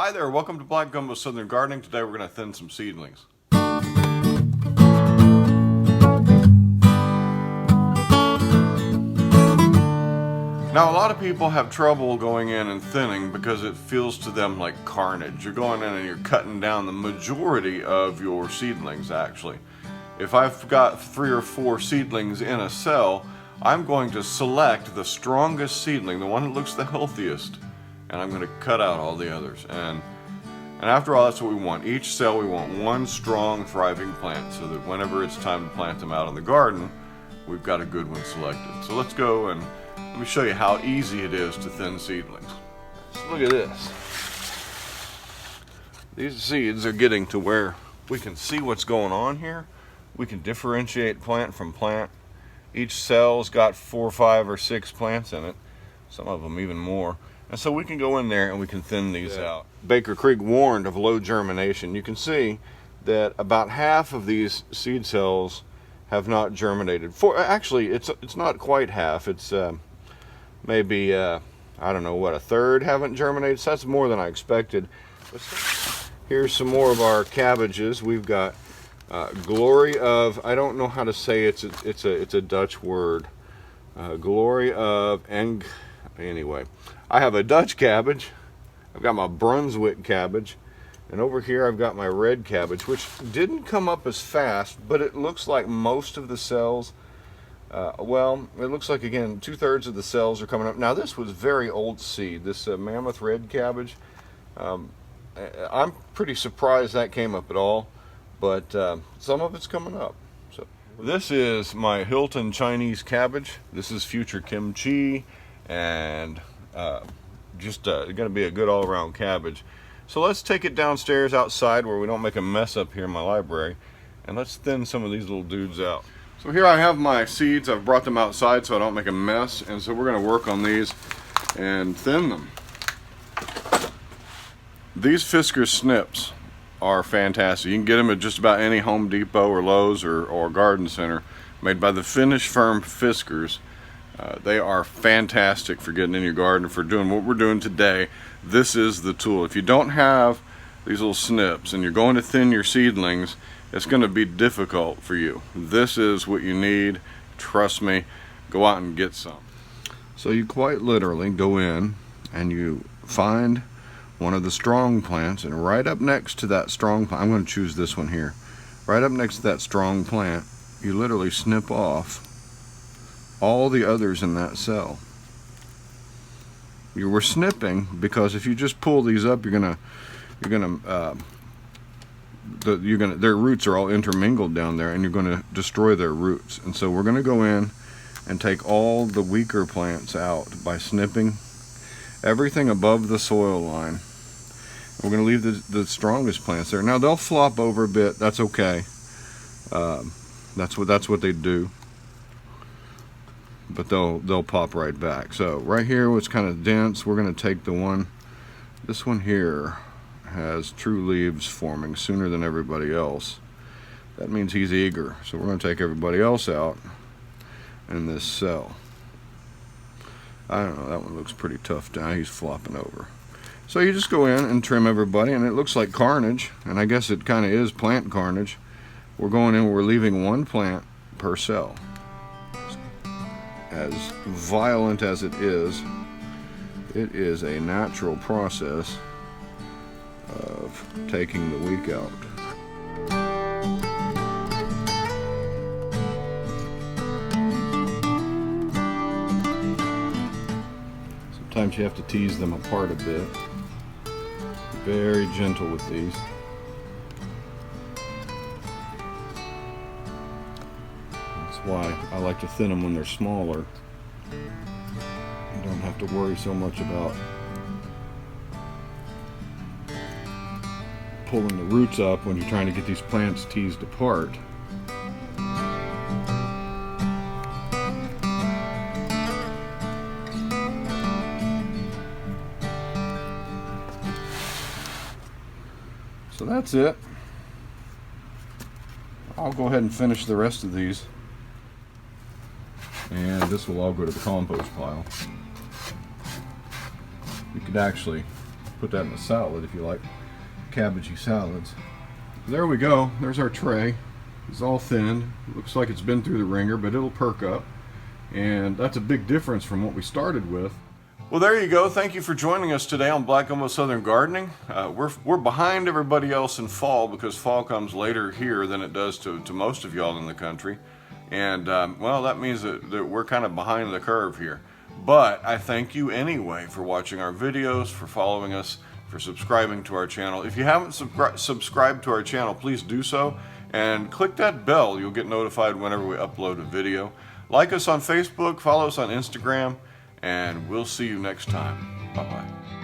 Hi there, welcome to Black Gumbo Southern Gardening. Today we're going to thin some seedlings. Now a lot of people have trouble going in and thinning because it feels to them like carnage. You're going in and you're cutting down the majority of your seedlings actually. If I've got 3 or 4 seedlings in a cell, I'm going to select the strongest seedling, the one that looks the healthiest, and I'm going to cut out all the others. And after all, that's what we want. Each cell we want one strong, thriving plant so that whenever it's time to plant them out in the garden, we've got a good one selected. So let's go and let me show you how easy it is to thin seedlings. So look at this. These seeds are getting to where we can see what's going on here. We can differentiate plant from plant. Each cell's got 4, 5, or 6 plants in it. Some of them even more. And so we can go in there and we can thin these out. Baker Creek warned of low germination. You can see that about half of these seed cells have not germinated. Actually, it's not quite half. It's maybe, I don't know, what, a third haven't germinated. So that's more than I expected. Here's some more of our cabbages. We've got glory of, I don't know how to say it's a Dutch word. Glory of, and anyway, I have a Dutch cabbage. I've got my Brunswick cabbage, and over here I've got my red cabbage, which didn't come up as fast, but it looks like most of the cells, well, it looks like, again, 2/3 of the cells are coming up. Now this was very old seed, this mammoth red cabbage. I'm pretty surprised that came up at all, but some of it's coming up. So this is my Hilton Chinese cabbage. This is future kimchi, and just going to be a good all-around cabbage. So let's take it downstairs outside where we don't make a mess up here in my library, and let's thin some of these little dudes out. So here I have my seeds. I've brought them outside so I don't make a mess, and so we're going to work on these and thin them. These Fisker snips are fantastic. You can get them at just about any Home Depot or Lowe's or garden center, made by the Finnish firm Fiskars. They are fantastic for getting in your garden, for doing what we're doing today. This is the tool. If you don't have these little snips and you're going to thin your seedlings, it's going to be difficult for you. This is what you need. Trust me, go out and get some. So you quite literally go in and you find one of the strong plants, and right up next to that strong plant, I'm going to choose this one here. Right up next to that strong plant, you literally snip off all the others in that cell. You were snipping because if you just pull these up, their roots are all intermingled down there, and you're going to destroy their roots. And so we're going to go in and take all the weaker plants out by snipping everything above the soil line. We're going to leave the strongest plants there. Now they'll flop over a bit. That's okay. That's what they do. But they'll pop right back. So right here, what's kind of dense, we're going to take the one. This one here has true leaves forming sooner than everybody else. That means he's eager. So we're going to take everybody else out in this cell. I don't know, that one looks pretty tough now. He's flopping over. So you just go in and trim everybody, and it looks like carnage, and I guess it kind of is plant carnage. We're going in, we're leaving one plant per cell. As violent as it is a natural process of taking the weak out. Sometimes you have to tease them apart a bit. Very gentle with these. That's why I like to thin them when they're smaller. You don't have to worry so much about pulling the roots up when you're trying to get these plants teased apart. So that's it. I'll go ahead and finish the rest of these, and this will all go to the compost pile. You could actually put that in a salad if you like cabbagey salads. There we go. There's our tray. It's all thinned. Looks like it's been through the ringer, but it'll perk up. And that's a big difference from what we started with. Well, there you go. Thank you for joining us today on Black Gumbo Southern Gardening. We're behind everybody else in fall because fall comes later here than it does to most of y'all in the country. And, well, that means that we're kind of behind the curve here. But I thank you anyway for watching our videos, for following us, for subscribing to our channel. If you haven't subscribed to our channel, please do so. And click that bell. You'll get notified whenever we upload a video. Like us on Facebook, follow us on Instagram. And we'll see you next time. Bye-bye.